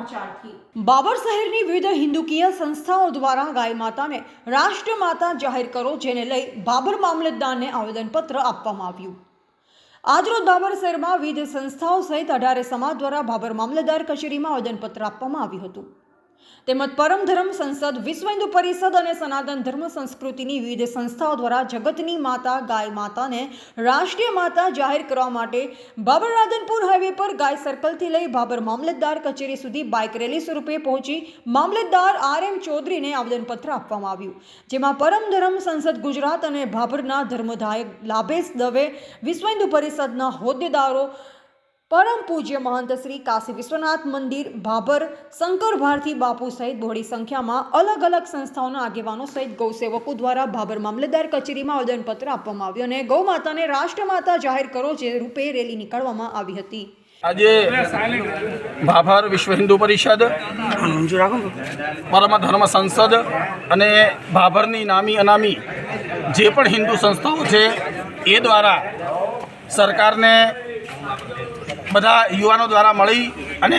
સમાચારથી બાબર શહેરની વિવિધ હિન્દુકીય સંસ્થાઓ દ્વારા ગાય માતાને રાષ્ટ્રમાતા જાહેર કરો, જેને લઈ બાબર મામલતદારને આવેદનપત્ર આપવામાં આવ્યું। આજરોજ બાબર શહેરમાં વિવિધ સંસ્થાઓ સહિત 18 સમાજ દ્વારા બાબર મામલતદાર કચેરીમાં આવેદનપત્ર આપવામાં આવ્યું હતું। તેમજ પરમ ધર્મ સંસદ, વિશ્વ હિન્દુ પરિષદ અને સનાતન ધર્મ સંસ્કૃતિની વિવિધ સંસ્થાઓ દ્વારા જગતની માતા ગાય માતાને રાષ્ટ્રીય માતા જાહેર કરવા માટે બાબર રાધનપુર હાઈવે પર ગાય સર્કલથી લઈ બાબર મામલતદાર કચેરી સુધી બાઇક રેલી સ્વરૂપે પહોંચી મામલતદાર RM ચૌધરીને આવેદનપત્ર આપવામાં આવ્યું, જેમાં પરમ ધર્મ સંસદ ગુજરાત અને બાબરના ધર્મદાયક લાભેશ દવે, વિશ્વ હિન્દુ પરિષદના હોદ્દેદારો, परम पूज्य महंत श्री काशी विश्वनाथ मंदिर बाबर, शंकर भारती बापू सहित बड़ी संख्या में अलग अलग संस्थाओं आगेवानों सहित गौसेवकों द्वारा बाबर मामलतदार कचेरी में आवेदनपत्र आपवामां આવ્યું અને गौ माता ने राष्ट्रमाता जाहिर करो जे रूपे रेली निकाळवामां આવી હતી। आज बाबर विश्व हिंदू परिषद, परम धर्म संसद अने बाबरनी नामी अनामी जे पण हिंदू संस्थाओं छे ए द्वारा सरकार ने बधा युवाओं द्वारा मळी अने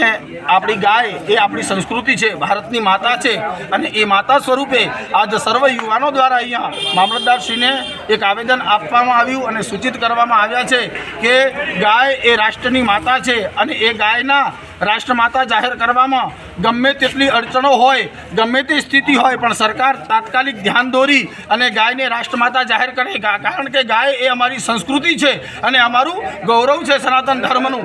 आपणी गाय ए आपणी संस्कृति है, भारतनी माता है अने ए माता स्वरूपे आज सर्व युवाओं द्वारा अहींया मामलतदारश्री ने एक आवेदन आपवामां आव्युं अने सूचित करवामां आव्या छे के गाय ए राष्ट्रनी माता है अने ए गायना राष्ट्रमाता जाहिर करवामां गमे तेटली अड़चणों होय, गमे ते स्थिति होय पण सरकार तात्कालिक ध्यान दोरी अने गायने राष्ट्रमाता जाहिर करे, कारण के गाय ए अमारी संस्कृति है अने अमारुं गौरव है सनातन धर्मनुं।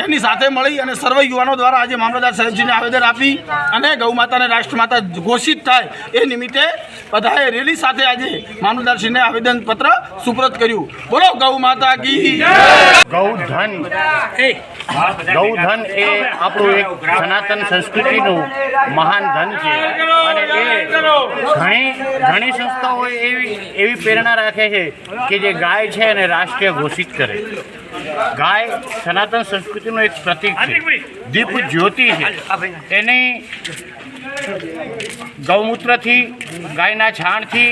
एनी साथे मळी अने सर्व युवाओं द्वारा आज मामलतदार साहेबजीने आवेदन आपी अने गौ माता ने राष्ट्रमाता घोषित थाय ए निमित्ते बधाए रेली साथे आज मामलतदारश्रीने आवेदन पत्र सुप्रत कर्युं। बोलो गौ माता की गौधन ए આપણું એક સનાતન સંસ્કૃતિનું મહાન ધન છે અને એ ઘણી સંસ્થાઓ એવી પ્રેરણા રાખે છે કે જે ગાય છે અને રાષ્ટ્રીય ઘોષિત કરે। ગાય સનાતન સંસ્કૃતિનું એક પ્રતીક છે, દીપ જ્યોતિ છે। એની ગૌમૂત્રથી, ગાયના છાણથી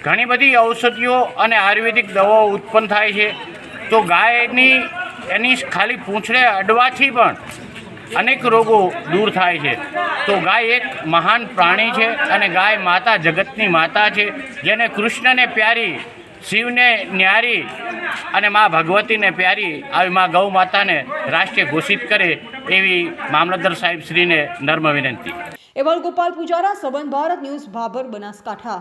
ઘણી બધી ઔષધિઓ અને આયુર્વેદિક દવાઓ ઉત્પન્ન થાય છે। તો ગાયની એની ખાલી પૂંછડે અડવાથી પણ अनेक रोगों दूर थाय छे। तो गाय एक महान प्राणी है अने गाय माता जगतनी माता है, जेने कृष्ण ने प्यारी, शिव ने न्यारी अने माँ भगवती ने प्यारी आई माँ गौ माता ने राष्ट्रीय घोषित करे एवी मामलतदार साहेब श्री ने नर्म विनंती। एवल गोपाल पुजारा, संबंध भारत न्यूज, बाबर, बनासकांठा।